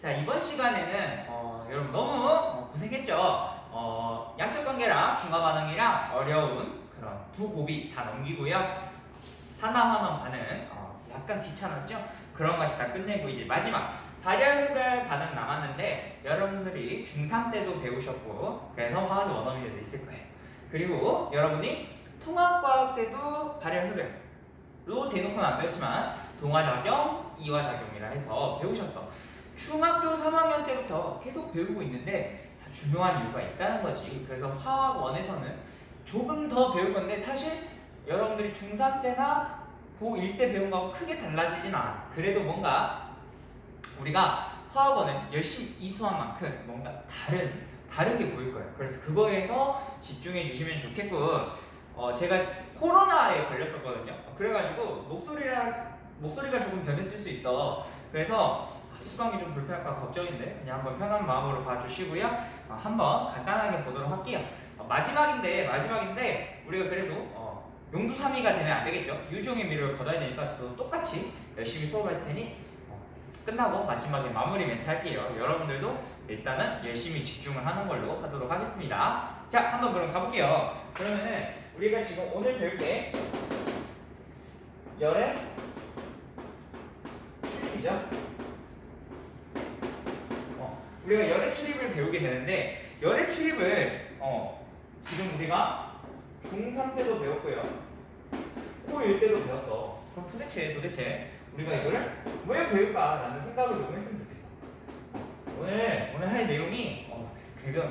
자, 이번 시간에는 여러분 너무 고생했죠? 양적 관계랑 중화 반응이랑 어려운 그런 두 곱이 다 넘기고요. 산화환원 반응 약간 귀찮았죠? 그런 것이 다 끝내고 이제 마지막 발열흡열 반응 남았는데 여러분들이 중3 때도 배우셨고 그래서 화학 원어민들도 있을 거예요. 그리고 여러분이 통합과학 때도 발열흡열로 대놓고는 안 배웠지만 동화작용, 이화작용이라 해서 배우셨어. 중학교 3학년 때부터 계속 배우고 있는데 다 중요한 이유가 있다는 거지. 그래서 화학원에서는 조금 더 배울 건데 사실 여러분들이 중3 때나 고1 때 배운 거하고 크게 달라지진 않아. 그래도 뭔가 우리가 화학원을 열심히 이수한 만큼 뭔가 다른 게 보일 거예요. 그래서 그거에서 집중해 주시면 좋겠고 제가 코로나에 걸렸었거든요. 그래가지고 목소리가 조금 변했을 수 있어. 그래서 수강이 좀 불편할까 걱정인데 그냥 한번 편한 마음으로 봐주시고요. 한번 간단하게 보도록 할게요. 마지막인데 우리가 그래도 용두삼이가 되면 안 되겠죠. 유종의 미를 거둬야 되니까 저도 똑같이 열심히 수업할 테니 끝나고 마지막에 마무리 멘트 할게요. 여러분들도 일단은 열심히 집중을 하는 걸로 하도록 하겠습니다. 자, 한번 그럼 가볼게요. 그러면은 우리가 지금 오늘 배울 게 열의 출입이죠. 우리가 열의 출입을 배우게 되는데 열의 출입을 지금 우리가 중3 때도 배웠고요. 고1 때도 배웠어. 그럼 도대체 우리가 이거를 왜 배울까라는 생각을 조금 했으면 좋겠어. 오늘 할 내용이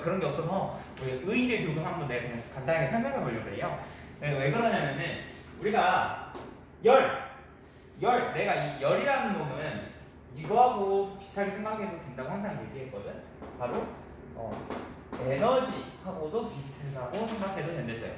그런 게 없어서 의의를 조금 한번 내가 그냥 간단하게 설명해 보려고 해요. 왜 그러냐면은 우리가 내가 이 열이라는 놈은 이거하고 비슷하게 생각해도 된다고 항상 얘기했거든. 바로 에너지하고도 비슷하다고 생각해도 된댔어요.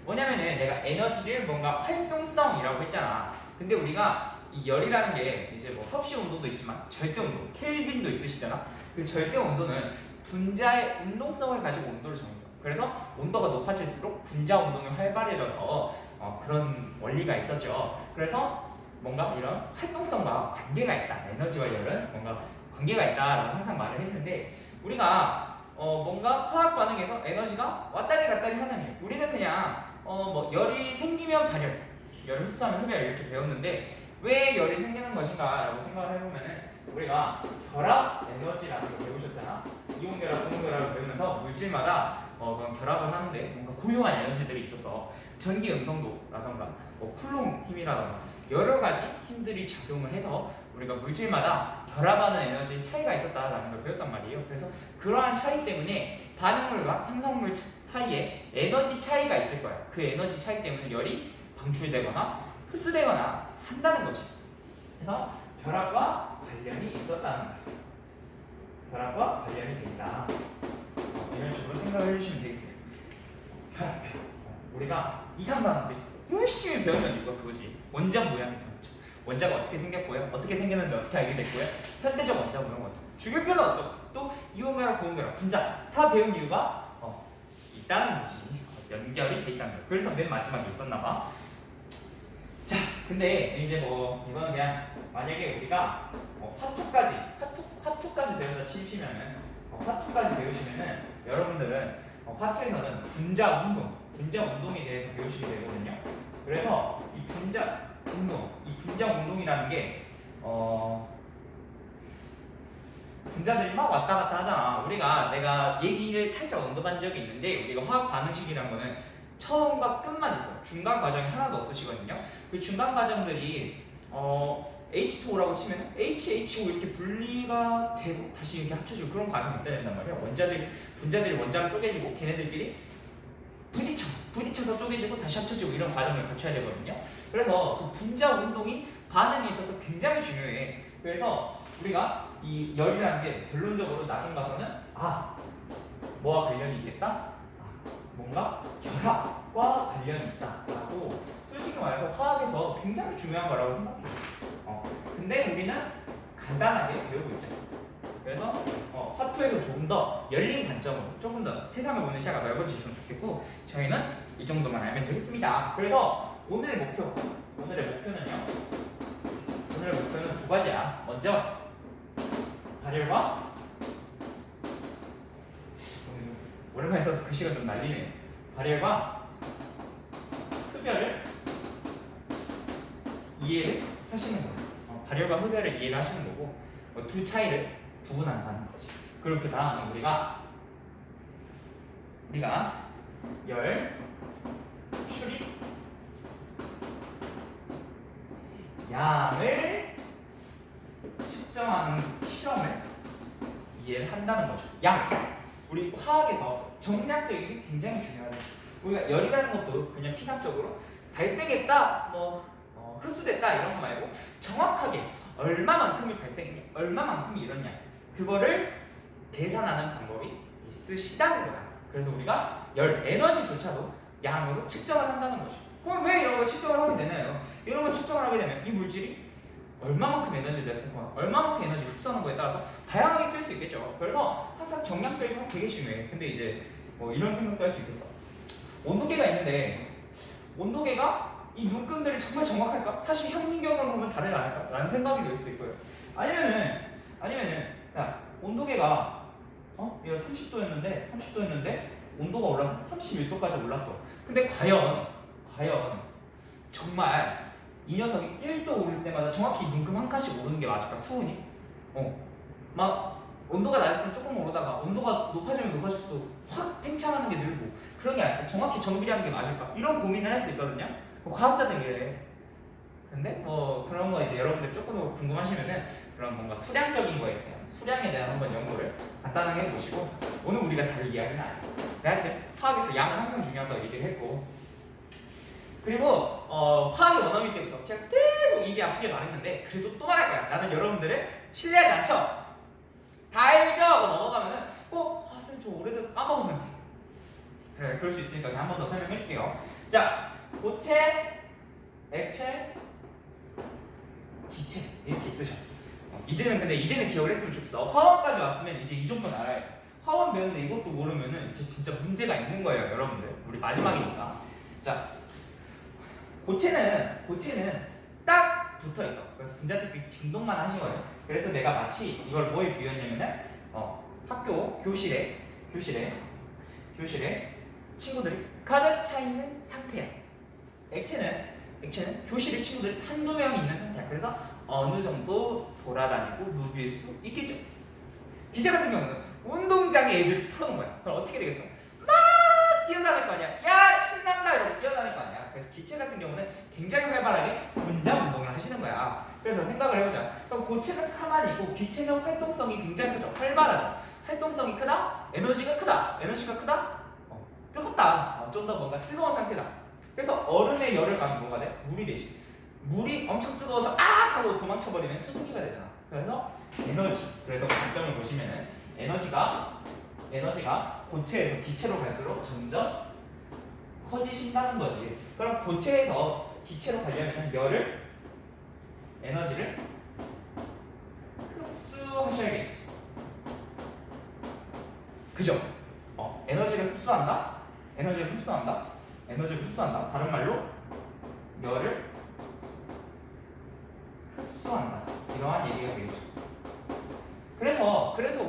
뭐냐면은 내가 에너지를 뭔가 활동성이라고 했잖아. 근데 우리가 이 열이라는 게 이제 뭐 섭씨 온도도 있지만 절대 온도, 켈빈도 있으시잖아. 그 절대 온도는 분자의 운동성을 가지고 온도를 정했어. 그래서 온도가 높아질수록 분자 운동이 활발해져서 그런 원리가 있었죠. 그래서 뭔가 이런 활동성과 관계가 있다. 에너지와 열은 뭔가 관계가 있다라고 항상 말을 했는데 우리가 뭔가 화학 반응에서 에너지가 왔다리 갔다리 하는 일. 우리는 그냥 뭐 열이 생기면 발열, 열을 흡수하면 흡열 이렇게 배웠는데 왜 열이 생기는 것인가라고 생각을 해보면은 우리가 결합 에너지라는 걸 배우셨잖아. 이온 결합, 고온 결합을 배우면서 물질마다 그런 결합을 하는데 뭔가 고유한 에너지들이 있어서 전기 음성도라던가 쿨롱 힘이라던가 여러 가지 힘들이 작용을 해서 우리가 물질마다 결합하는 에너지의 차이가 있었다라는 걸 배웠단 말이에요. 그래서 그러한 차이 때문에 반응물과 생성물 사이에 에너지 차이가 있을 거야. 그 에너지 차이 때문에 열이 방출되거나 흡수되거나 한다는 거지. 그래서 결합과 관련이 있었다는 거야. 결합과 관련이 된다. 이런 식으로 생각을 해주시면 되겠어요. 결합. 우리가 2, 3단원들 열심히 배우면 이거 그거지. 원자 모양이 배웠죠. 원자가 어떻게 생겼고요. 어떻게 생겼는지 어떻게 알게 됐고요. 현대적 원자 모양 어떻게. 주기율표는 어떻고 또 이온결합, 고온결합, 분자 다 배운 이유가 있다는 거지. 연결이 돼 있다는 거예요. 그래서 맨 마지막에 있었나 봐. 자, 근데 이제 뭐 이거는 그냥 만약에 우리가 화투까지 배우다 치시면은 화투까지 배우시면은 여러분들은 화투에서는 분자 운동에 대해서 배우시게 되거든요. 그래서 이 분자 운동이라는 게 분자들이 막 왔다 갔다 하잖아. 내가 얘기를 살짝 언급한 적이 있는데 우리가 화학 반응식이라는 거는 처음과 끝만 있어. 중간 과정이 하나도 없으시거든요. 그 중간 과정들이 H2O라고 치면 HHO 이렇게 분리가 되고 다시 이렇게 합쳐지고 그런 과정이 있어야 된단 말이야. 분자들이 원자로 쪼개지고 걔네들끼리 부딪혀서 쪼개지고 다시 합쳐지고 이런 과정을 거쳐야 되거든요. 그래서 그 분자 운동이 반응에 있어서 굉장히 중요해. 그래서 우리가 이 열이라는 게 결론적으로 나중 가서는 뭐와 관련이 있겠다? 뭔가 결합과 관련이 있다라고 솔직히 말해서 화학에서 굉장히 중요한 거라고 생각해요. 근데 우리는 간단하게 배우고 있죠. 그래서 화투에서 조금 더 열린 관점으로 조금 더 세상을 보는 시야가 넓어지시면 좋겠고 저희는 이 정도만 알면 되겠습니다. 그래서 오늘의 목표는 두 가지야. 먼저 발열과 오랜만에 써서 글씨가 좀 날리네. 발열과 흡열을 이해를 하시는 거예요. 발열과 흡열을 이해를 하시는 거고 두 차이를 구분한다는 거지. 그리고 그 다음에 우리가 열, 출입, 양을 측정하는 실험을 이해를 한다는 거죠. 양. 우리 화학에서 정량적인 게 굉장히 중요하다. 우리가 열이라는 것도 그냥 피상적으로 발생했다, 흡수됐다 이런 거 말고 정확하게 얼마만큼이 발생했냐, 얼마만큼이 이렇냐 그거를 계산하는 방법이 있으시다는 거야. 그래서 우리가 열 에너지조차도 양으로 측정을 한다는 거죠. 그럼 왜 이런 걸 측정을 하게 되나요? 이런 걸 측정을 하게 되면 이 물질이 얼마만큼 에너지를 내뿜거나 얼마만큼 에너지를 흡수하는 거에 따라서 다양하게 쓸 수 있겠죠. 그래서 항상 정량적인 건 되게 중요해. 근데 이제 이런 생각도 할 수 있겠어. 온도계가 있는데 온도계가 이 눈금들이 정말 정확할까? 사실 현미경으로 보면 다르지 않을까? 라는 생각이 들 수도 있고요. 아니면은 야, 온도계가 이거 30도였는데 온도가 올라서 31도까지 올랐어. 근데 과연 정말 이 녀석이 1도 오를 때마다 정확히 눈금 한 칸씩 오르는 게 맞을까? 수온이? 막 온도가 낮을 때 조금 오르다가 온도가 높아지면 높아질수록 확 팽창하는 게 늘고 그런 게 아니라 정확히 정비례하는 게 맞을까? 이런 고민을 할 수 있거든요. 과학자들이 이래. 근데 그런 거 이제 여러분들 조금 더 궁금하시면은 그런 뭔가 수량적인 거에 대한 수량에 대한 한번 연구를 간단하게 해보시고 오늘 우리가 다룰 이야기는 아니에요. 하여튼 화학에서 양은 항상 중요하다고 얘기를 했고 그리고 화학의 원어민 때부터 제가 계속 입이 아프게 말했는데 그래도 또 말할 거야. 나는 여러분들을 신뢰하지 않죠. 다 알죠? 하고 넘어가면은 선생님 저 오래돼서 까먹으면 돼. 그래, 그럴 수 있으니까 한 번 더 설명해 줄게요. 자, 고체, 액체, 기체 이렇게 있으셔. 이제는 기억을 했으면 좋겠어. 화원까지 왔으면 이제 이 정도는 알아야 돼. 화원 배우는데 이것도 모르면은 이제 진짜 문제가 있는 거예요, 여러분들. 우리 마지막이니까. 자, 고체는 딱 붙어 있어. 그래서 분자들끼리 진동만 하신 거예요. 그래서 내가 마치 이걸 뭐에 비유했냐면은 학교 교실에 친구들이 가득 차 있는 상태야. 액체는 교실에 친구들이 한두 명이 있는 상태야. 그래서 어느 정도 돌아다니고 누빌 수 있겠죠. 기체 같은 경우는 운동장에 애들 풀어놓은 거야. 그럼 어떻게 되겠어? 막 뛰어다닐 거 아니야. 야 신난다 이러고 뛰어다닐 거 아니야. 그래서 기체 같은 경우는 굉장히 활발하게 분자 운동을 하시는 거야. 그래서 생각을 해보자. 그럼 고체는 가만히 있고 기체는 활동성이 굉장히 크죠. 활발하죠. 활동성이 크다. 에너지가 크다. 뜨겁다. 좀 더 뭔가 뜨거운 상태다. 그래서 얼음의 열을 가면 뭐가 돼? 물이 되지. 물이 엄청 뜨거워서 하고 도망쳐버리면 수증기가 되잖아. 그래서 그래서 관점을 보시면은 에너지가 고체에서 기체로 갈수록 점점 커지신다는 거지. 그럼 고체에서 기체로 가려면 에너지를 흡수하셔야겠지. 그죠? 에너지를 흡수한다. 다른 말로 열을 흡수한다. 이러한 얘기가 되겠죠. 그래서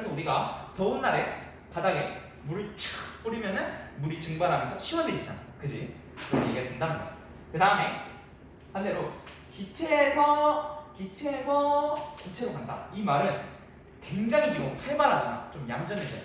우리가 더운 날에 바닥에 물을 촥 뿌리면은 물이 증발하면서 시원해지잖아. 그지? 그런 얘기가 된다는 거야. 그 다음에 반대로 기체에서 고체로 간다. 이 말은 굉장히 지금 활발하잖아. 좀 얌전해져요.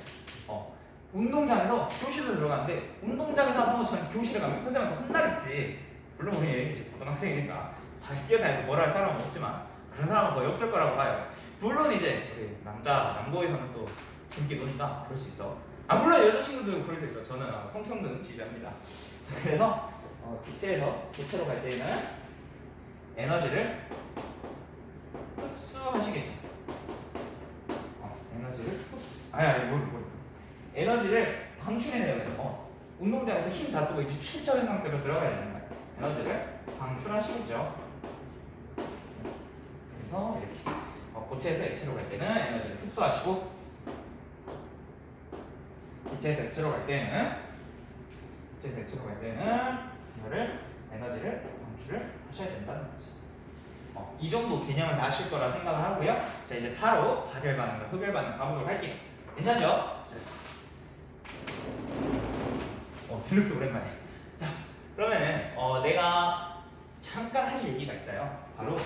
운동장에서 교실로 들어가는데 운동장에서 하던 것처럼 교실에 가면 선생님한테 혼나겠지. 물론 우리 이제 고등학생이니까 다시 뛰어다니고 뭐라 할 사람은 없지만 그런 사람은 거의 없을 거라고 봐요. 물론 이제 우리 남고에서는 또 재밌게 논다 그럴 수 있어. 물론 여자친구들도 그럴 수 있어. 저는 성평등 지지합니다. 그래서 기체에서 고체로 갈 때에는 에너지를 흡수하시겠죠. 에너지를 방출해내야 돼요. 운동장에서 힘 다 쓰고 이제 출적인 상태로 들어가야 되는 거예요. 에너지를 방출하시겠죠. 그래서 이렇게 고체에서 액체로 갈 때는 에너지를 흡수하시고 기체에서 액체로 갈 때는 에너지를 방출을 하셔야 된다는 거지. 이 정도 개념은 아실 거라 생각을 하고요. 자, 이제 바로 발열 반응과 흡열 반응 가보도록 할게요. 괜찮죠? 자. 들립도 오랜만에. 자, 그러면은 내가 잠깐 할 얘기가 있어요. 바로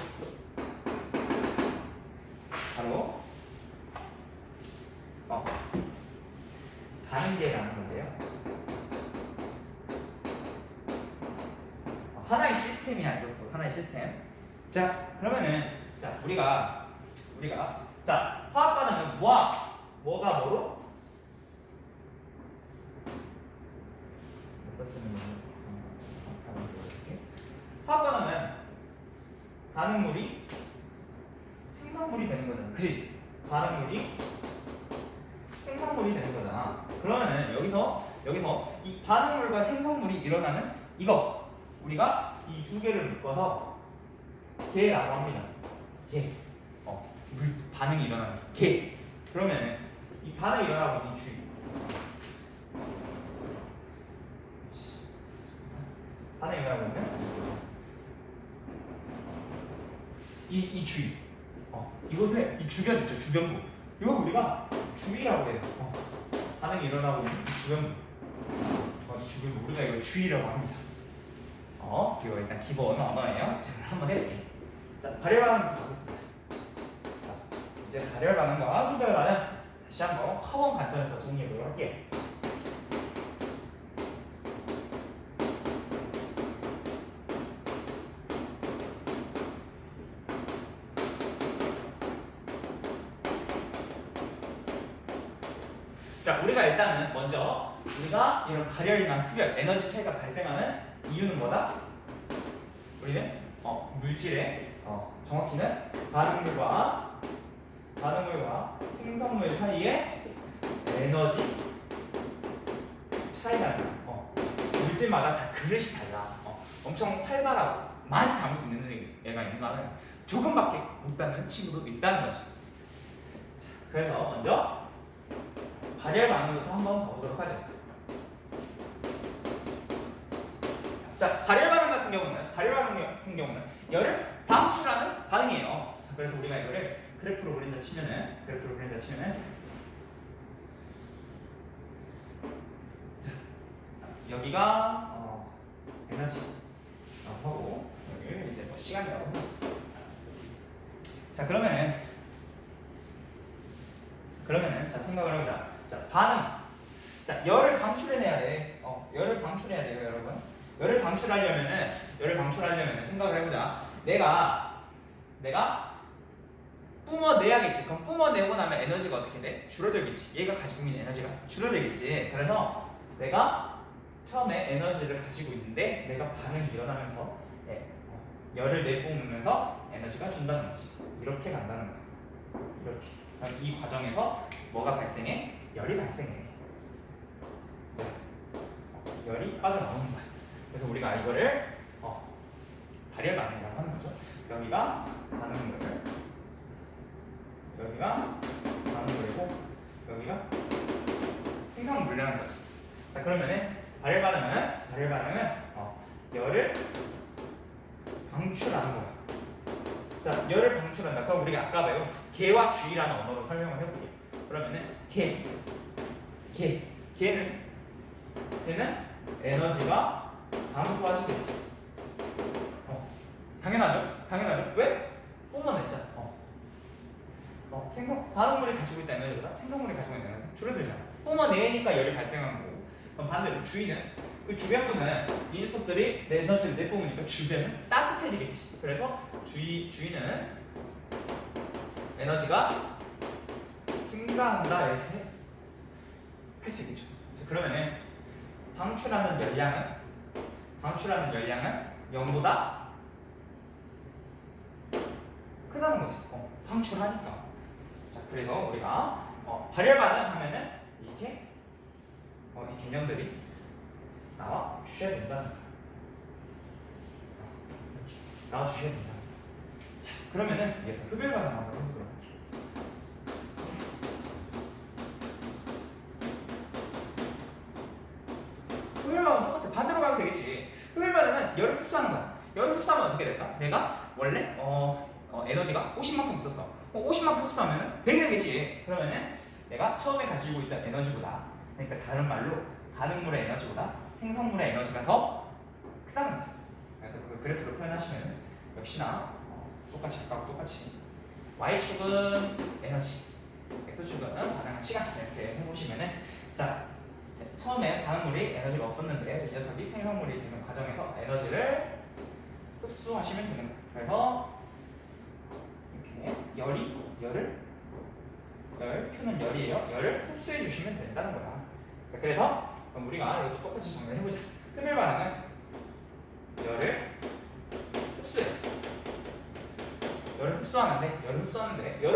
반응계라는 건데요. 하나의 시스템이야, 이것도 하나의 시스템. 자, 그러면은 자 우리가 자 화학 반응은 뭐가 뭐로? 화학 반응은 반응물이 생성물이 되는 거잖아, 그치? 반응물이 생성물이 되는 거잖아. 그러면은 여기서 이 반응물과 생성물이 일어나는 이거 우리가 이 두 개를 묶어서 계라고 합니다. 계. 물 반응이 일어나는 계. 그러면 이 반응이 일어나고 있는 주위. 반응이 일어나고 있는 이 주위. 이곳에 이 주변 있죠, 주변부. 이거 우리가 주위라고 해요. 반응이 일어나고 있는 이 주변부. 이 주변부 우리가 이걸 주위라고 합니다. 이거 일단 기본 언어예요. 제가 한번 해볼게요. 자, 발열 반응 가겠습니다. 이제 발열 반응과 흡열 반응 다시 한번 화원 관점에서 정리해보도록 할게요. 자, 우리가 일단은 먼저 우리가 이런 발열이나 흡열, 에너지 차이가 발생하는 이유는 뭐다? 우리는 물질의 정확히는 반응물과 생성물 사이에 에너지 차이가 나. 물질마다 다 그릇이 달라. 엄청 활발하고 많이 담을 수 있는 애가 있는가는 조금밖에 못 담는 친구도 있다는 것이. 자, 그래서 먼저 발열 반응부터 한번 봐보도록 하죠. 자, 발열 반응 같은 경우는 열을 방출하는 반응이에요. 자, 그래서 우리가 이거를 그래프로 그린다 치면은 자, 여기가 에너지 하고 여기를 이제 시간이라고 하겠습니다. 자, 그러면은 자, 생각을 해보자. 자, 반응. 자, 열을 방출해내야 돼. 열을 방출해야 돼요, 여러분. 열을 방출하려면은 생각을 해보자. 내가 뿜어내야겠지. 그럼 뿜어내고 나면 에너지가 어떻게 돼? 줄어들겠지. 얘가 가지고 있는 에너지가 줄어들겠지. 그래서 내가 처음에 에너지를 가지고 있는데 내가 반응이 일어나면서 열을 내뿜으면서 에너지가 준다는 거지. 이렇게 간다는 거야. 이렇게. 그럼 이 과정에서 뭐가 발생해? 열이 발생해. 열이 빠져나오는 거야. 그래서 우리가 이거를 발열 반응이라고 하는 거죠. 여기가 반응물이고 여기가 생성물이라는 거지. 자, 그러면은 발열 반응은 열을 방출하는 거야. 자, 열을 방출한다. 그럼 우리가 아까 배운 계와 주의라는 언어로 설명을 해볼게요. 그러면은 계는 에너지가 감소하시겠지. 당연하죠. 왜? 뿜어냈잖아. 반응물이 가지고 있다는 에너지보다 생성물이 가지고 있는 에너지는 줄어들잖아. 뿜어내니까 열이 발생한 거고. 그럼 반대로 주위는 그 주변부는 이 녀석들이 내 에너지를 내뿜으니까 주변은 따뜻해지겠지. 그래서 주위는 에너지가 증가한다 이렇게 할 수 있겠죠. 자, 그러면은 방출하는 열량은 0보다 크다는 거지. 방출하니까. 자, 그래서 우리가 발열 반응 하면은 이렇게 이 개념들이 나와 주셔야 된다는 거야. 이렇게 나와 주셔야 된다는 거야. 자, 그러면은 여기서 흡열 반응 한번 해보도록 할게요. 흡열 반응 똑같아. 반대로 가면 되겠지. 흡열 반응은 열을 흡수하는 거야. 열을 흡수하면 어떻게 될까? 내가 원래 생성하면 100이 되겠지. 그러면은 내가 처음에 가지고 있던 에너지보다, 그러니까 다른 말로 가능물의 에너지보다 생성물의 에너지가 더 크다는 거야. 그래서 그 그래프로 표현하시면 역시나 똑같이 아까와 똑같이 y축은 에너지, x축은 반응한 시간 이렇게 해보시면은 자 처음에 반응물이 에너지가 없었는데 이 녀석이 생성물이 되는 과정에서 에너지를 흡수하시면 되는 거예요. 그래서 이렇게 열 Q는 열이에요. 열을 흡수해 주시면 된다는 거야. 그래서 그럼 우리가 이것도 똑같이 정리를 해보자. 흡열 반응은 열을 흡수해. 열을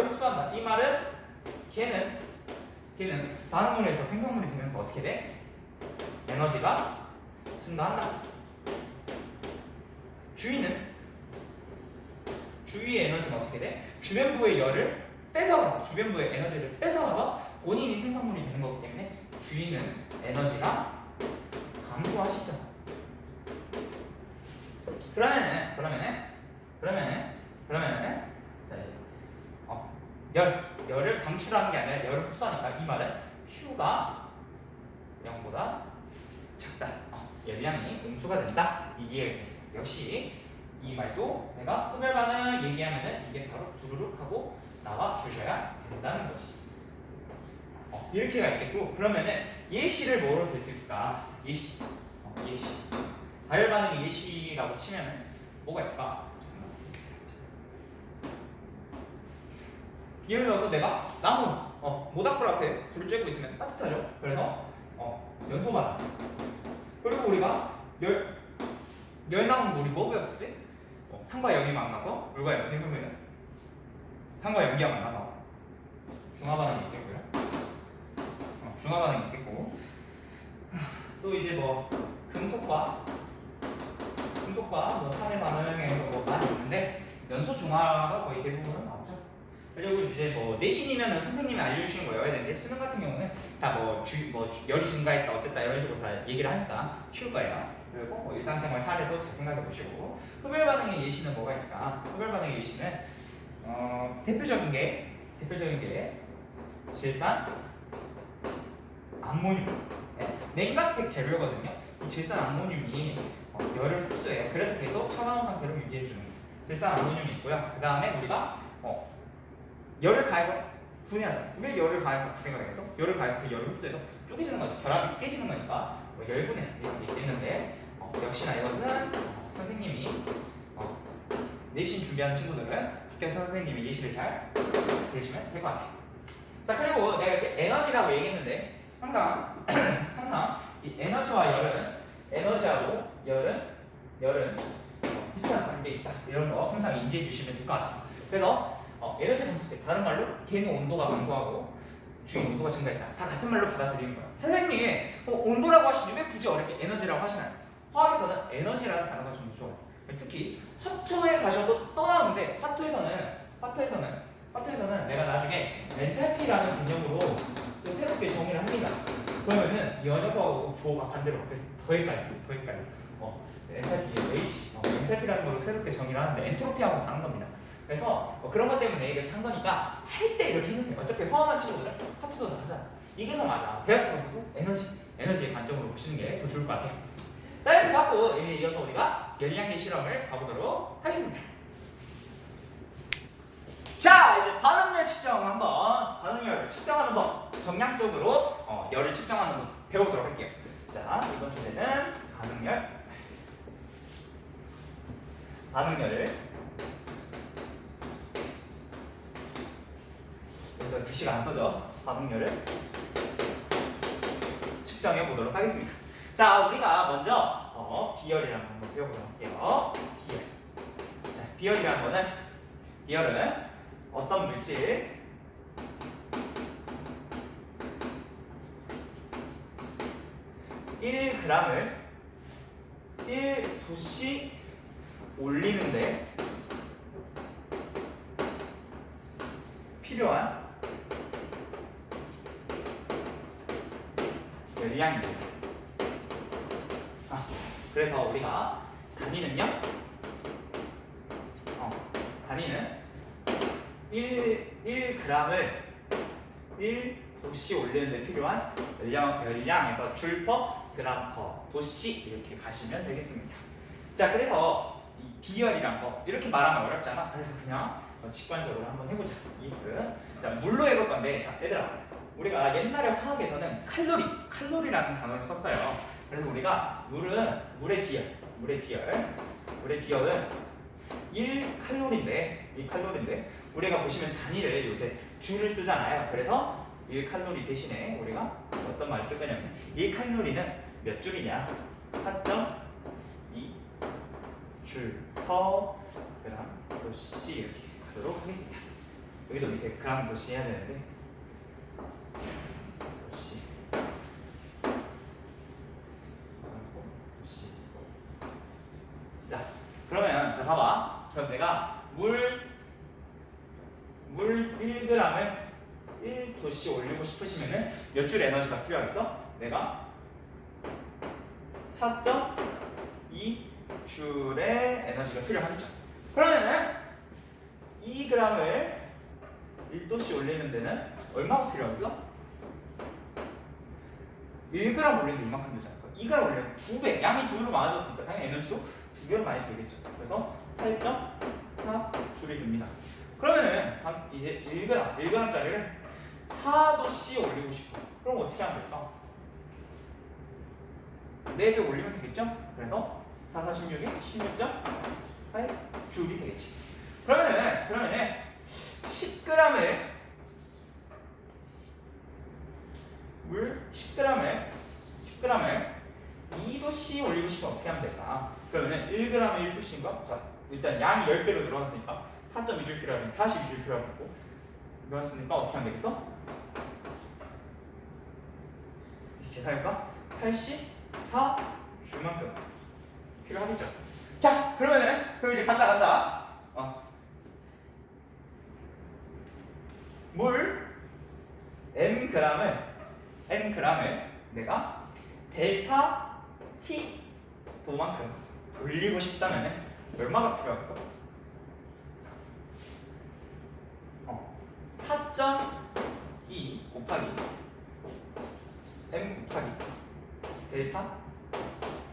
흡수한다. 이 말은 걔는 반응물에서 생성물이 되면서 어떻게 돼? 에너지가 증가한다. 주위의 에너지는 어떻게 돼? 주변부의 열을 뺏어가서 주변부의 에너지를 뺏어가서 본인이 생성물이 되는 거기 때문에 주위는 에너지가 감소하시죠. 그러면은 자 이제 열을 방출하는 게 아니라 열을 흡수하니까 이 말은 Q가 0보다 작다. 열량이 음수가 된다. 이게 됐어요. 역시 이 말도 내가 흡열 반응 얘기하면은 이게 바로 두루룩 하고 나와 주셔야 된다는 거지. 이렇게가 있겠고, 그러면은 예시를 뭐로 될 수 있을까? 예시. 다열 반응의 예시라고 치면은 뭐가 있을까? 예를 들어서 내가 나무 모닥불 앞에 불을 쬐고 있으면 따뜻하죠. 그래서 연소 반응. 그리고 우리가 열 나오는 거 우리 뭐 배웠었지? 산과 염이 만나서 물과 염이 생성되는 산과 염기가 만나서 중화 반응이 있겠고요. 중화 반응이 있겠고, 또 이제 뭐 금속과 뭐 산의 반응에 뭐 많이 있는데 연소 중화가 거의 대부분은 나오죠. 그리고 이제 뭐 내신이면은 선생님이 알려주시는 거 외워야 되는데 수능 같은 경우는 다 뭐 열이 증가했다 어쨌다 이런 식으로 다 얘기를 하니까 쉬울 거예요. 그리고 뭐 일상생활 사례도 잘 생각해 보시고, 흡열 반응의 예시는 뭐가 있을까? 흡열 반응의 예시는 대표적인 게 질산 암모늄. 냉각팩 재료거든요. 이 질산 암모늄이 열을 흡수해요. 그래서 계속 차가운 상태로 유지해 주는 질산 암모늄이 있고요. 그 다음에 우리가 열을 가해서 분해하잖아. 왜 열을 가해서 분해가 되겠어? 열을 가해서 그 열을 흡수해서 쪼개지는 거지. 결합이 깨지는 거니까 열분해 이렇게 있겠는데, 역시나 이것은 선생님이 내신 준비하는 친구들은 학교 선생님의 예시를 잘 들으시면 될 것 같아요. 자, 그리고 내가 이렇게 에너지라고 얘기했는데 항상 이 에너지하고 열은 비슷한 관계에 있다. 이런 거 항상 인지해 주시면 될 것 같아요. 그래서 에너지 감소돼. 다른 말로 걔는 온도가 감소하고 주위 온도가 증가했다. 다 같은 말로 받아들이는 거야. 선생님 온도라고 하시지 왜 굳이 어렵게 에너지라고 하시나요? 화학에서는 에너지라는 단어가 좀 좋아요. 특히 화투에 가셔도 또 나오는데 화투에서는 내가 나중에 멘탈피라는 개념으로 또 새롭게 정의를 합니다. 그러면은 이 녀석하고 부호가 반대로 바뀌어서 더 헷갈려. 멘탈피 H 멘탈피라는 걸로 새롭게 정의를 하는데 엔트로피하고 다른 겁니다. 그래서 그런 것 때문에 이렇게 한 거니까 할 때 이렇게 해주세요. 어차피 화학한 친구들은 화투도 다 하잖아. 이게 더 맞아. 대학교에서도 에너지의 관점으로 보시는 게 더 좋을 것 같아요. 이렇게 받고 이제 이어서 우리가 열량계 실험을 가보도록 하겠습니다. 자, 이제 반응열 측정 한번, 반응열을 측정하는 법, 정량적으로 열을 측정하는 법 배워보도록 할게요. 자, 이번 주제는 반응열을 여기서 글씨가 안 써져. 반응열을 측정해 보도록 하겠습니다. 자, 우리가 먼저 비열이라는 거 한번 배워보도록 할게요. 비열은 어떤 물질? 1g을 1도씨 올리는데 필요한 열량입니다. 그래서 우리가 단위는 1g을 1도씨 올리는 데 필요한 열량에서 줄 퍼, 그램 퍼, 도씨 이렇게 가시면 되겠습니다. 자, 그래서 이 비열이란 거 이렇게 말하면 어렵잖아. 그래서 그냥 직관적으로 한번 해보자. EX. 자, 물로 해볼 건데, 자, 얘들아, 우리가 옛날에 화학에서는 칼로리라는 단어를 썼어요. 그래서 우리가 물의 비열은 1칼로리인데 우리가 보시면 단위를 요새 줄을 쓰잖아요. 그래서 1칼로리 대신에 우리가 어떤 말을 쓸 거냐면 1칼로리는 몇 줄이냐? 4.2 줄 퍼 그램 도씨 이렇게 하도록 하겠습니다. 여기도 밑에 그램 도씨 해야 되는데 도씨 자, 그러면 자 봐봐. 그럼 내가 물 1g을 1도씨 올리고 싶으시면은 몇 줄 에너지가 필요하겠어? 내가 4.2 줄의 에너지가 필요하겠죠. 그러면은 2g을 1도씨 올리는 데는 얼마가 필요하겠어? 1g 올리는데 이만큼 되잖아. 2g 올리면 2배, 양이 2배로 많아졌으니까 당연히 에너지도 2배로 많이 들겠죠. 그래서 8.4 줄이 듭니다. 그러면은 이제 1g짜리를 4도씨 올리고 싶어. 그럼 어떻게 하면 될까? 4배 올리면 되겠죠? 그래서 4, 4, 16이 16.8 줄이 되겠지. 그러면은 10g을 물 10g을 2도씨 올리고 싶으면 어떻게 하면 될까? 그러면은 1g에 1도씨인가? 자, 일단 양이 10배로 늘어났으니까 4.2줄 필요하면 42줄 필요하고 늘어났으니까 어떻게 하면 되겠어? 계산해볼까? 84줄만큼 필요하겠죠. 자, 그럼 이제 간다. 물 n g을 내가 델타 t 도만큼 올리고 싶다면 얼마가 필요하겠어? 4.2 곱하기 m 곱하기 델타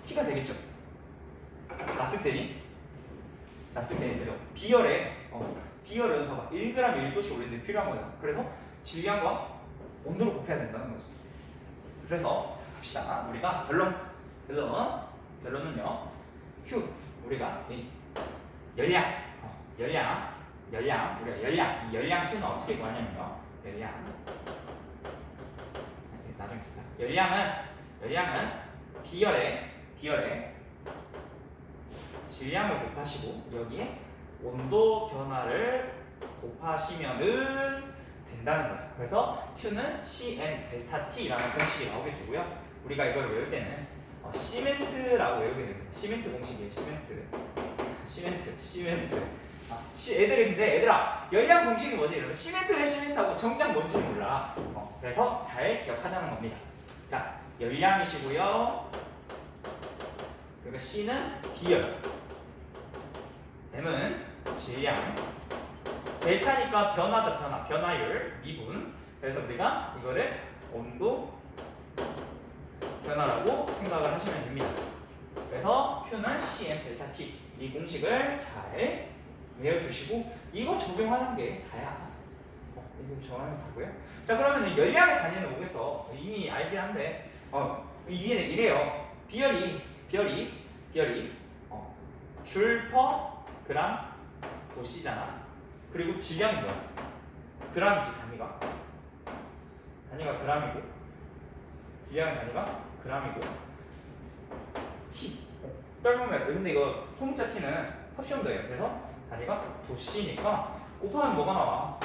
t가 되겠죠. 납득되니? 그죠? 비열은 봐봐 1g 1도씨 올리는데 필요한 거잖아. 그래서 질량과 온도를 곱해야 된다는 거지. 그래서 봅시다. 우리가 결론은요. Q 우리가 이 열량 우리가 이 열량 Q는 어떻게 구하냐면요. 나중에 쓰자. 열량은 비열의 질량을 곱하시고 여기에 온도 변화를 곱하시면은 된다는 거예요. 그래서 Q는 Cm 델타 T라는 공식이 나오게 되고요. 우리가 이걸 외울 때는 시멘트라고 외우게 됩니다. 시멘트 공식이에요. 시멘트. 얘들아, 열량 공식이 뭐지? 이러면 시멘트 왜 시멘트하고 정작 뭔지 몰라. 그래서 잘 기억하자는 겁니다. 자, 열량이시고요. 그리고 C는 비열, M은 질량, 델타니까 변화율, 미분. 그래서 우리가 이거를 온도 변화라고 생각을 하시면 됩니다. 그래서 Q는 Cm 델타 T 이 공식을 잘 외워주시고 이거 적용하는 게 다야. 이거 적용하면 다고요. 자, 그러면 열량의 단위는 뭐겠어? 이미 알긴 한데 이래요. 비열이 줄 퍼 그램 도씨잖아. 그리고 질량이 뭐야? 그램이지. 단위가 그램이고 질량의 단위가 그램이고 T 빼보면 근데 이거 소문자 T는 섭씨온도예요. 그래서 단위가 도씨니까 곱하면 뭐가 나와?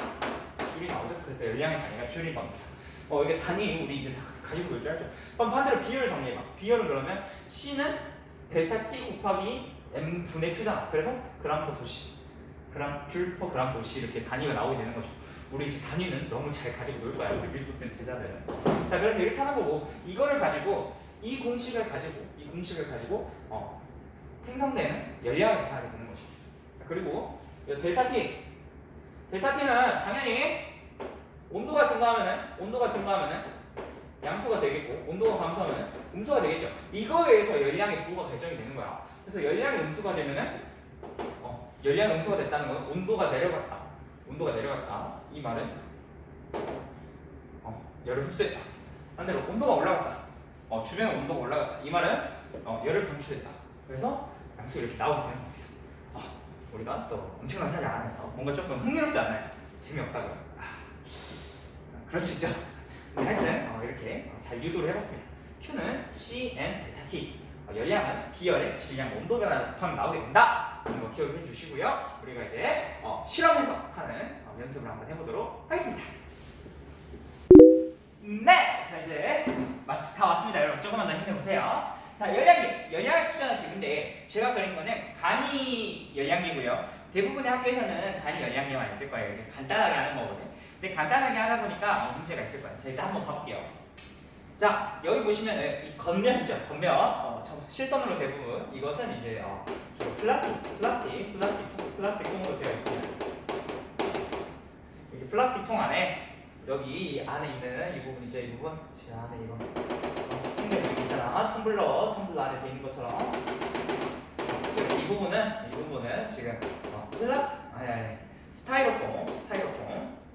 줄이 나오죠. 그래서 열량의 단위가 줄인 겁니다. 이게 단위 우리 이제 다 가지고 놀 줄 알죠? 그럼 반대로 비열을 정리해봐. 비열은 그러면 C는 델타 T 곱하기 M 분의 Q잖아. 그래서 그램 퍼 도씨, 줄 퍼 그램 도씨 이렇게 단위가 나오게 되는 거죠. 우리 이제 단위는 너무 잘 가지고 놀 거야. 우리 밀도 센 제자들은. 자, 그래서 이렇게 하는 거고 이거를 가지고 이 공식을 가지고 생성되는 열량을 계산하게 되는 거죠. 그리고 델타 T 델타 T는 당연히 온도가 증가하면은 양수가 되겠고 온도가 감소하면 음수가 되겠죠. 이거에 의해서 열량의 부호가 결정이 되는 거야. 그래서 열량이 음수가 되면은 열량이 음수가 됐다는 건 온도가 내려갔다. 이 말은 열을 흡수했다. 반대로 온도가 올라갔다. 주변의 온도가 올라갔다. 이 말은 열을 방출했다. 그래서 양수가 이렇게 나오게 되는 겁니다. 우리가 또 엄청난 사실 안 해서 뭔가 조금 흥미롭지 않나요? 재미없다고요? 그럴 수 있죠. 하여튼 이렇게 잘 유도를 해봤습니다. Q는 CN 델타 T, 열량은 비열의 질량 온도 변화로 나오게 된다. 이거 기억해 주시고요. 우리가 이제 실험해서 하는 연습을 한번 해보도록 하겠습니다. 네, 자 이제 다 왔습니다. 여러분 조금만 더 힘내보세요. 자, 열량을 측정하는 기구인데 제가 그린 거는 간이 열량기고요. 대부분의 학교에서는 단위 열량계만 있을 거예요. 이렇게 간단하게 하는 거거든요. 근데 간단하게 하다 보니까 문제가 있을 거예요. 자, 일단 한번 봐볼게요. 자, 여기 보시면은 이 겉면 있죠? 겉면. 실선으로 대부분 이것은 이제 주로 플라스틱 통으로 되어 있습니다. 여기 플라스틱 통 안에 여기 안에 있는 이 부분 있죠? 이 부분. 제 안에 이거 통들 있잖아. 텀블러 안에 돼 있는 것처럼. 지금 이 부분은 지금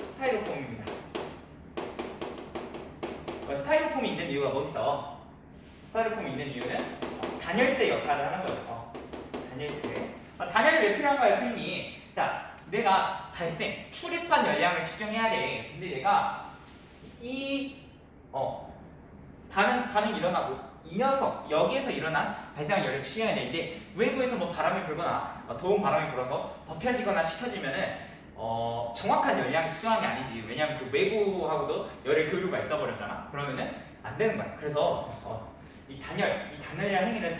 스타이로폼입니다. 스타이로폼이 있는 이유가 뭐 있어? 스타이로폼이 있는 이유는 단열재 역할을 하는 거죠. 단열재. 단열이 왜 필요한가요, 선생님? 자, 내가 출입한 열량을 측정해야 돼. 근데 내가 반응 일어나고 이 녀석 여기에서 일어난 발생한 열을 측정해야 되는데 외부에서 뭐 바람이 불거나 더운 바람이 불어서 덮여지거나 식혀지면은 정확한 열량을 측정한 게 아니지. 왜냐면 그 외부하고도 열의 교류가 있어버렸잖아. 그러면은 안 되는 거야. 그래서 이 단열이라는 행위는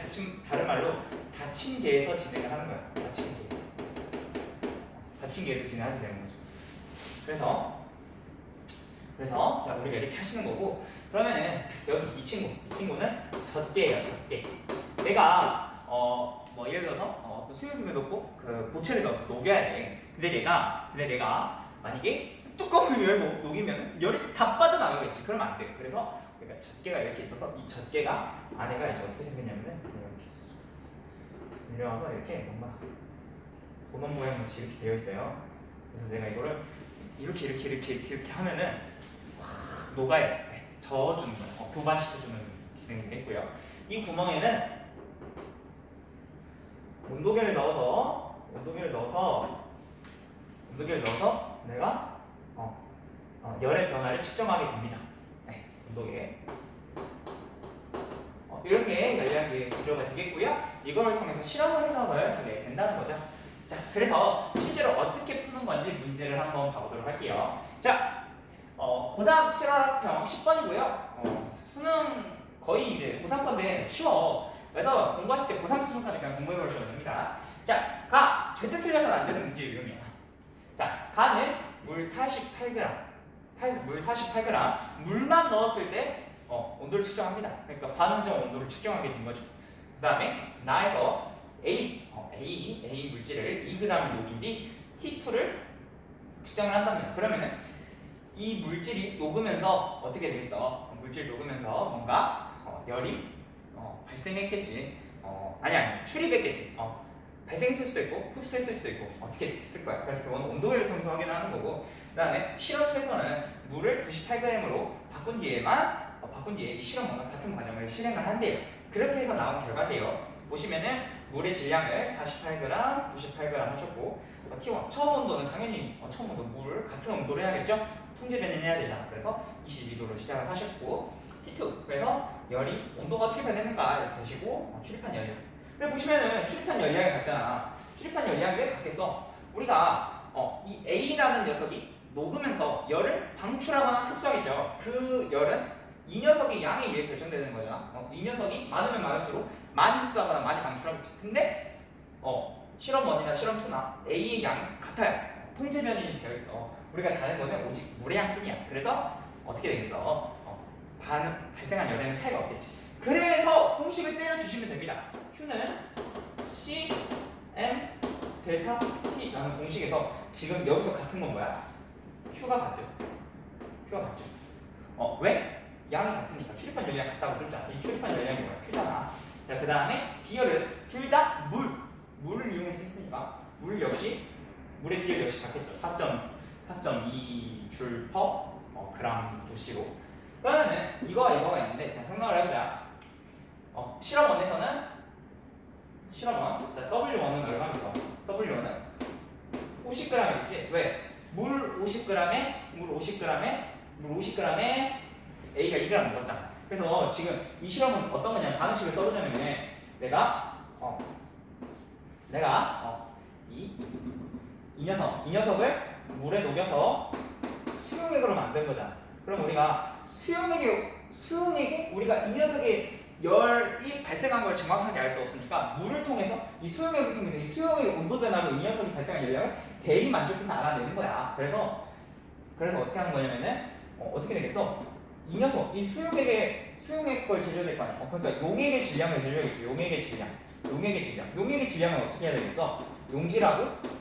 다른 말로 닫힌 계에서 진행을 하는 거야. 닫힌 계에서 진행하게 되는 거죠. 그래서 자 우리가 이렇게 하시는 거고, 그러면은 자, 여기 이 친구는 젖개예요. 젖개. 내가 뭐 예를 들어서 수유기에 넣고 그 보채를 넣어서 녹여야 돼. 근데 내가 만약에 뚜껑을 열고 녹이면 열이 다 빠져나가겠지. 그러면 안 돼. 그래서 그러니까 젖개가 이렇게 있어서 이 젖개가 안에가 이제 어떻게 생겼냐면은 이렇게 내려와서 이렇게 뭔가 도넛 모양 같이 이렇게 되어 있어요. 그래서 내가 이거를 이렇게 하면은 확 녹아요. 저어주는 거예요. 교반시켜주는 기능이 있고요. 이 구멍에는 온도계를 넣어서 내가 열의 변화를 측정하게 됩니다. 네, 온도계. 이렇게 열량의 구조가 되겠고요. 이걸 통해서 실험을 해석을 하게 된다는 거죠. 자, 그래서 실제로 어떻게 푸는 건지 문제를 한번 봐보도록 할게요. 자, 고3 7월학평 10번이고요. 수능 거의 이제 고3 건데 쉬워. 그래서 공부하실 때 고3 수능까지 그냥 공부해 보시면 됩니다. 자, 가 절대 틀려서는 안 되는 문제 유형이야. 자, 가는 물 48g, 물만 넣었을 때 온도를 측정합니다. 그러니까 반응적 온도를 측정하게 된 거죠. 그 다음에 나에서 A 물질을 2g을 녹인 뒤 T2를 측정을 한답니다. 그러면은 이 물질이 녹으면서 어떻게 되겠어? 물질 녹으면서 뭔가 열이 발생했겠지. 출입했겠지. 발생했을 수도 있고 흡수했을 수도 있고 어떻게 됐을 거야. 그래서 그건 온도계를 통해서 확인하는 거고, 그 다음에 실험투에서는 물을 98g으로 바꾼 뒤에 이 실험과 같은 과정을 실행을 한대요. 그렇게 해서 나온 결과인데요. 보시면은 물의 질량을 48g, 98g 하셨고, T1 처음 온도는 당연히 처음 온도 물 같은 온도로 해야겠죠. 통제변을 해야 되잖아. 그래서 22도로 시작을 하셨고, T2 그래서 열이 온도가 어떻게 변했는가 이렇게 되시고 출입한 열량. 근데 보시면은 출입한 열량이 같잖아. 출입한 열량이 왜 같겠어? 우리가 이 A라는 녀석이 녹으면서 열을 방출하거나 흡수하겠죠. 그 열은 이 녀석의 양에 의해 결정되는 거잖아. 이 녀석이 많으면 많을수록 많이 흡수하거나 많이 방출하겠지. 근데 실험 1이나 실험 2나 A의 양이 같아요. 통제 변이 되어 있어. 우리가 다른 거는 오직 물의 양뿐이야. 그래서 어떻게 되겠어? 발생한 열에는 차이가 없겠지. 그래서 공식을 때려주시면 됩니다. Q는 CM 델타 T라는 공식에서 지금 여기서 같은 건 뭐야? Q가 같죠? Q가 같죠? 왜? 양이 같으니까 출입한 열량 같다고 줬잖아. 이 출입한 열량이 뭐야? Q잖아. 자, 그 다음에 비열은 둘 다 물을 이용해서 했으니까 물 역시 물의 비열 역시 같겠죠. 4.2 줄 퍼 그람 도시로. 그러면은 이거가 있는데 자 생각을 해보자. 실험 1에서는 자 W1은 얼마겠어? W1은 50g이겠지? 왜? 물 50g에 A가 2g 먹었잖아. 그래서 지금 이 실험은 어떤 거냐면 반응식을 써보자면 내가 이 녀석을 물에 녹여서 수용액으로 만든 거잖아. 그럼 우리가 수용액에 우리가 이 녀석의 열이 발생한 걸 정확하게 알 수 없으니까 물을 통해서 이 수용액을 통해서 이 수용액의 온도 변화로 이 녀석이 발생한 열량을 대리 만족해서 알아내는 거야. 그래서 어떻게 하는 거냐면은 어떻게 되겠어? 이 녀석 이 수용액 걸 제조해야 될 거 아니야. 그러니까 용액의 질량을 제조해야겠지. 용액의 질량을 어떻게 해야 되겠어? 용질하고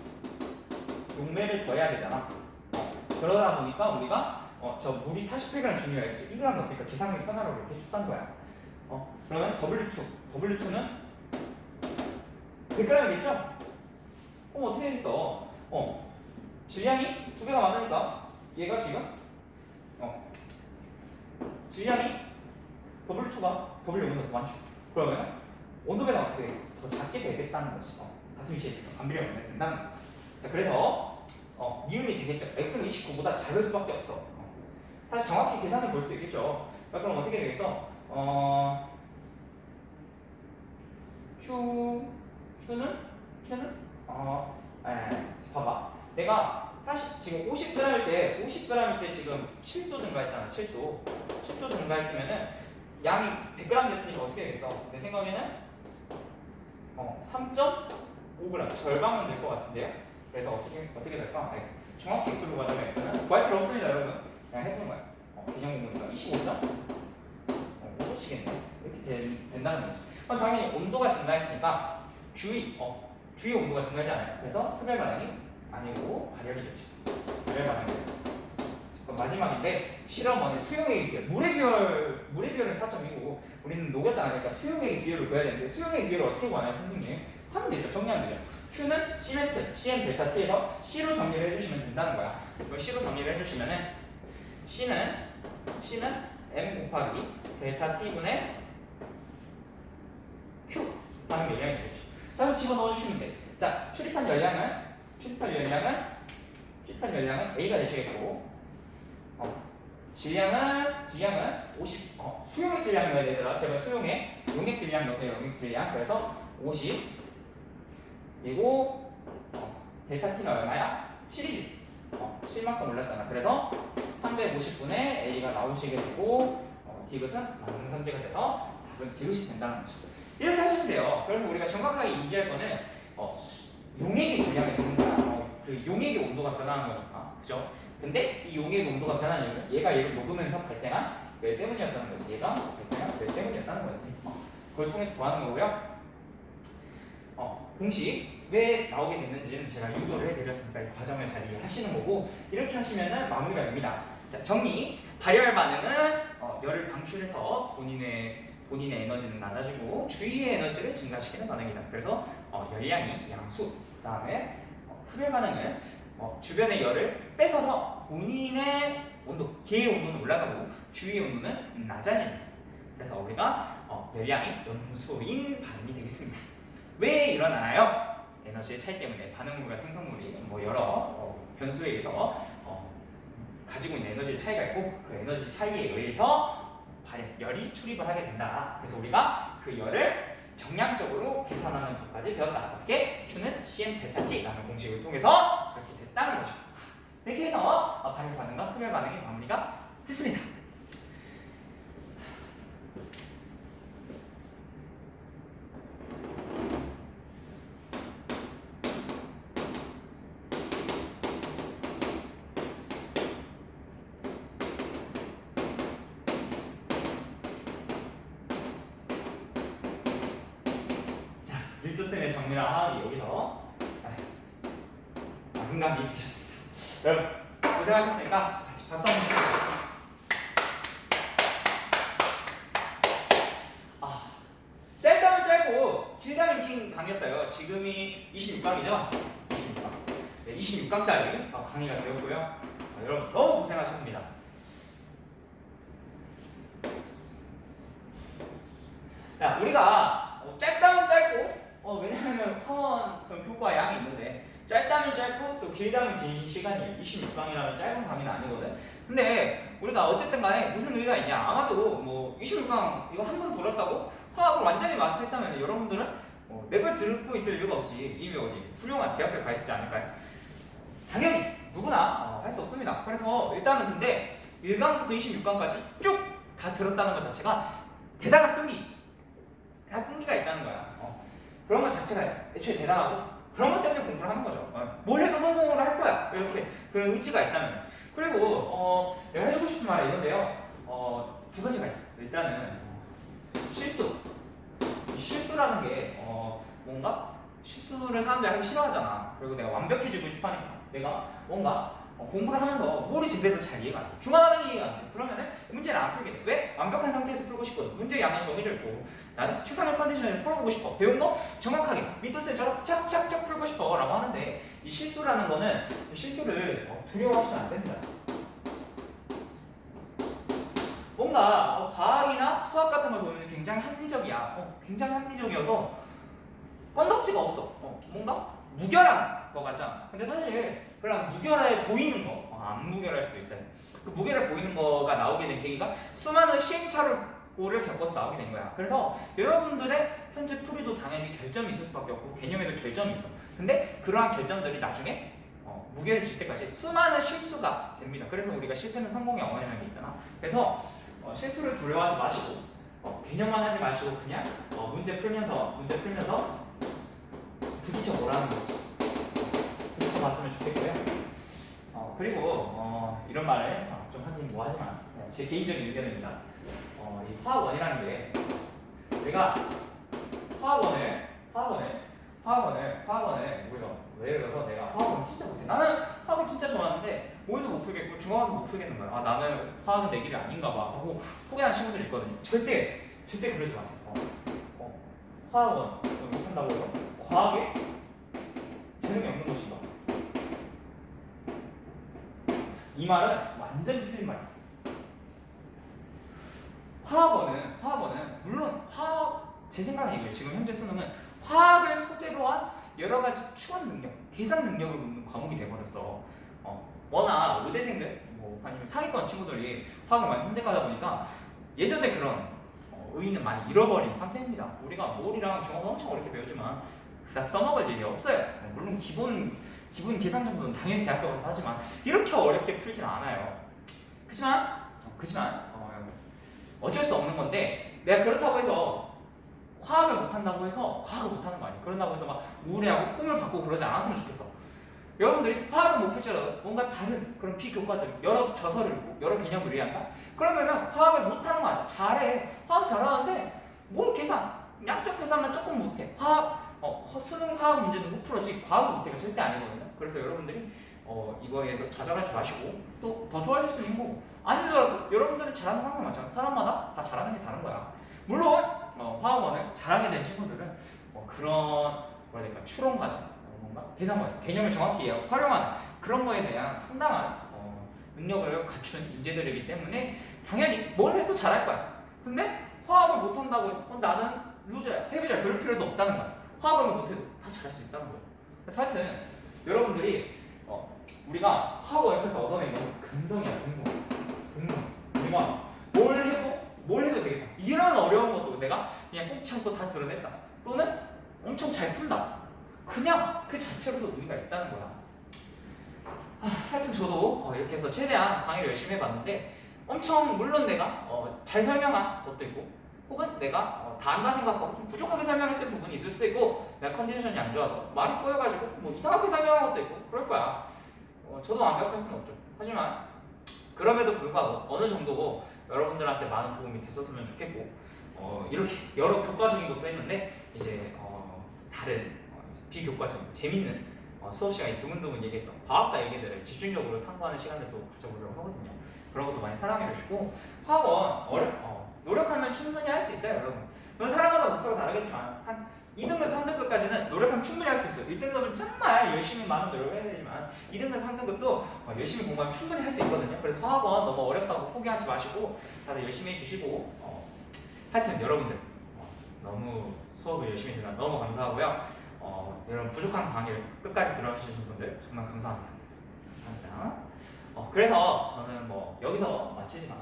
용매를 더해야 되잖아. 그러다 보니까 우리가 저 물이 48g 중요해야겠죠. 2g 넣었으니까 계산하기 편하라고 이렇게 줬단 거야. 그러면 W2는 100g이겠죠? 어떻게 되겠어? 질량이 두 개가 많으니까 얘가 지금 질량이 W2가 W1보다 더 많죠. 그러면 온도 변화가 어떻게 되겠어? 더 작게 되겠다는 거지. 같은 위치에 있어서 반비례가 된다는 거. 자, 그래서 미음이 되겠죠. x는 29보다 작을 수밖에 없어. 사실 정확히 계산해 볼 수도 있겠죠. 그럼 어떻게 되겠어? Q는 봐봐. 내가 사실 지금 50g일 때 지금 7도 증가했잖아. 7도 증가했으면은 양이 100g 됐으니까 어떻게 되겠어? 내 생각에는 3.5g 절반은 될 것 같은데요. 그래서 어떻게 될까? X. 정확히 X로 가자면 X는 구할 필요 없습니다, 여러분. 그냥 해보는 거야. 개념 공부니까 25점? 5도씩이네. 이렇게 된다는 거지. 그럼 당연히 온도가 증가했으니까 주위 온도가 증가하지 않아요. 그래서 흡열 반응이 아니고 발열이겠죠. 발열 반응이. 그럼 마지막인데 실험 1의 수용액의 비열. 물의 비열은 4.2고 우리는 녹였잖아. 그러니까 수용액의 비열을 구해야 되는데 수용액의 비열을 어떻게 구하나요, 선생님? 하면 되죠. 정리하면 되죠. Q는 시멘트, CM 델타 T에서 C로 정리를 해주시면 된다는 거야. 이걸 C로 정리를 해주시면은 C는 M 곱하기 델타 T분의 Q 하는 열량이 되겠죠. 자, 그럼 집어넣어 주시면 돼. 자, 출입한 열량은 A가 되시겠고, 질량은 50. 수용액 질량 넣어야 되더라. 제발 용액 질량 넣으세요. 용액 질량. 그래서 50. 그리고 델타 T가 얼마야? 7이지. 7만큼 올랐잖아. 그래서 350분의 A가 나오시게 되고 디귿은 만능선제가 돼서 답은 디귿이 된다는 거죠. 이렇게 하시면 돼요. 그래서 우리가 정확하게 인지할 거는 용액의 질량을 적는 거야. 그 용액의 온도가 변하는 거니까. 그죠? 근데 이 용액의 온도가 변하는 이유는 얘를 녹으면서 발생한 열 때문이었다는 거지. 얘가 발생한 열 때문이었다는 거지. 그걸 통해서 구하는 거고요. 공식 왜 나오게 됐는지는 제가 유도를 해드렸으니까 이 과정을 잘 이해하시는 거고 이렇게 하시면은 마무리가 됩니다. 자, 정리. 발열 반응은 열을 방출해서 본인의 에너지는 낮아지고 주위의 에너지를 증가시키는 반응이다. 그래서 열량이 양수. 그다음에 흡열 반응은 주변의 열을 뺏어서 본인의 온도, 개의 온도는 올라가고 주위의 온도는 낮아집니다. 그래서 우리가 열량이 염수인 반응이 되겠습니다. 왜 일어나나요? 에너지의 차이 때문에 반응물과 생성물이 여러 변수에 의해서 가지고 있는 에너지의 차이가 있고 그 에너지 차이에 의해서 열이 출입을 하게 된다. 그래서 우리가 그 열을 정량적으로 계산하는 것까지 배웠다. 어떻게? Q는 CM 델타 T라는 공식을 통해서 그렇게 됐다는 거죠. 이렇게 해서 발열 반응과 흡열 반응의 마무리가 됐습니다. 밀도쌤의 정리랑 여기서 적응감이 되셨습니다. 여러분 고생하셨으니까 같이 박수 한번 주세요. 짧다면 짧고 길다면 긴 강의였어요. 지금이 26강이죠? 26강. 네, 26강짜리 강의가 되었고요. 여러분 너무 고생하셨습니다. 자, 우리가 짧다면 짧고 왜냐면은 화원 효과 양이 있는데 짧다면 짧고 또 길다면 긴 시간이 26강이라면 짧은 강의는 아니거든. 근데 우리가 어쨌든 간에 무슨 의미가 있냐, 아마도 뭐 26강 이거 한 번 돌았다고 화학을 완전히 마스터했다면 여러분들은 맥을 듣고 있을 이유가 없지. 이미 어디 훌륭한 대학교에 가 있지 않을까요? 당연히 누구나 할 수 없습니다. 그래서 일단은 근데 1강부터 26강까지 쭉 다 들었다는 것 자체가 대단한 끈기가 있다는 거야. 그런 것 자체가 애초에 대단하고 그런 것 때문에 공부를 하는 거죠. 뭘 해도 성공을 할 거야. 이렇게 그런 의지가 있다면. 그리고 내가 해주고 싶은 말이 이건데요. 두 가지가 있어요. 일단은 실수. 이 실수라는 게 뭔가 실수를 사람들이 하기 싫어하잖아. 그리고 내가 완벽해지고 싶어하니까 내가 뭔가 공부를 하면서 뭘 제대로 잘 이해가 안 돼. 중간하는 이해가 안 돼. 그러면은 문제를 안 풀게 돼. 왜? 완벽한 상태에서 풀고 싶거든. 문제 양이 정해져 있고 나는 최상의 컨디션에서 풀어보고 싶어. 배운 거 정확하게 미터셀처럼 착착착 풀고 싶어 라고 하는데 이 실수라는 거는 실수를 두려워하시면 안 됩니다. 뭔가 과학이나 수학 같은 걸 보면 굉장히 합리적이야. 굉장히 합리적이어서 건덕지가 없어. 뭔가 무결한 거 같잖아. 근데 사실 그냥 무결해 보이는 거, 안 무결할 수도 있어요. 그 무결해 보이는 거가 나오게 된 계기가 수많은 시행착오를 겪어서 나오게 된 거야. 그래서 여러분들의 현재 풀이도 당연히 결점이 있을 수밖에 없고 개념에도 결점이 있어. 근데 그러한 결점들이 나중에 무게를 질 때까지 수많은 실수가 됩니다. 그래서 우리가 실패는 성공의 어머니라는 게 있잖아. 그래서 실수를 두려워하지 마시고 개념만 하지 마시고 그냥 문제 풀면서 부딪혀 보라는 거지. 부딪혀 봤으면 좋겠고요. 그리고 이런 말을 좀 하긴 뭐하지만 제 개인적인 의견입니다. 이 화학원이라는 게 우리가 화학원을 우리가 예를 들어서 내가 화학은 진짜 못해. 나는 화학을 진짜 좋아하는데 모의도 못 풀겠고 중화도 못 풀겠는 거야. 나는 화학은 내 길이 아닌가 봐 하고 포기하는 친구들이 있거든요. 절대 그러지 마세요. 화학원 못한다고 해서 과학에 재능이 없는 것인가? 이 말은 완전히 틀린 말이야. 화학원은 물론 제 생각은 이거예요. 지금 현재 수능은 화학을 소재로 한 여러 가지 추론 능력, 계산 능력을 묻는 과목이 돼버렸어. 워낙 의대생들, 아니면 상위권 친구들이 화학을 많이 선택하다 보니까 예전에 그런 의의는 많이 잃어버린 상태입니다. 우리가 몰이랑 중화도 엄청 어렵게 배우지만 그닥 써먹을 일이 없어요. 물론 기본 계산 정도는 당연히 대학교 가서 하지만 이렇게 어렵게 풀진 않아요. 그렇지만 어쩔 수 없는 건데 내가 그렇다고 해서 화학을 못한다고 해서 과학을 못하는 거 아니에요. 그런다고 해서 막 우울해하고 꿈을 바꾸고 그러지 않았으면 좋겠어. 여러분들이 화학을 못 풀지라도 뭔가 다른 그런 비교과적 여러 저서를 읽고 여러 개념을 이해한다? 그러면은 화학을 못하는 거 아니야. 잘해. 화학 잘하는데 뭘 계산, 양적 계산만 조금 못해. 수능 화학 문제는 못 풀어지 과학을 못해가 절대 아니거든요. 그래서 여러분들이 이거에서 좌절하지 마시고 또 더 좋아질 수도 있는 거고 아니더라도 여러분들은 잘하는 방법 많잖아. 사람마다 다 잘하는 게 다른 거야. 물론 화학원을 잘하게 된 친구들은 그런 뭐라 해야 될까 추론 과정, 뭔가 계산 과정, 개념을 정확히 활용하는 그런 거에 대한 상당한 능력을 갖춘 인재들이기 때문에 당연히 뭘 해도 잘할 거야. 근데 화학을 못한다고 해서 나는 루저야, 패배자야 그럴 필요도 없다는 거야. 화학을 못해도 다 잘할 수 있다는 거예요. 그래서 하여튼 여러분들이 우리가 화학원에서 얻어낸 건 근성이야. 우리가 뭘 해도 되겠다. 이런 어려운 것도 내가 그냥 꾹 참고 다 드러냈다. 또는 엄청 잘 푼다. 그냥 그 자체로도 의미가 있다는 거야. 하여튼 저도 이렇게 해서 최대한 강의를 열심히 해봤는데 엄청 물론 내가 잘 설명한 것도 있고 혹은 내가 다 안다 생각하고 좀 부족하게 설명했을 부분이 있을 수도 있고 내가 컨디션이 안 좋아서 말이 꼬여가지고 뭐 이상하게 설명한 것도 있고 그럴 거야. 저도 완벽할 수는 없죠. 하지만 그럼에도 불구하고 어느 정도 여러분들한테 많은 도움이 됐었으면 좋겠고 이렇게 여러 교과적인 것도 했는데 이제 다른 비교과적 재밌는 수업 시간에 두문두문 얘기했던 과학사 얘기들을 집중적으로 탐구하는 시간들도 가져보려고 하거든요. 그런 것도 많이 사랑해 주시고 학원 노력하면 충분히 할 수 있어요, 여러분. 물론 사람마다 목표가 다르겠지만 한 2등급, 3등급까지는 노력하면 충분히 할 수 있어요. 1등급은 정말 열심히 많은 노력을 해야 되지만 2등급, 3등급도 열심히 공부하면 충분히 할 수 있거든요. 그래서 화학원 너무 어렵다고 포기하지 마시고 다들 열심히 해주시고 하여튼 여러분들 너무 수업을 열심히 들어 너무 감사하고요. 여러분 부족한 강의를 끝까지 들어주신 분들 정말 감사합니다. 감사합니다. 그래서 저는 뭐 여기서 마치지만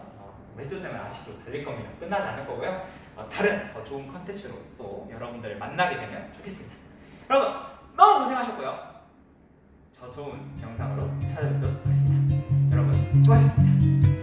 멘토쌤은 아직도 달릴 겁니다. 끝나지 않을 거고요. 다른 더 좋은 컨텐츠로 또 여러분들 만나게 되면 좋겠습니다. 여러분 너무 고생하셨고요. 저 좋은 영상으로 찾아뵙도록 하겠습니다. 여러분 수고하셨습니다.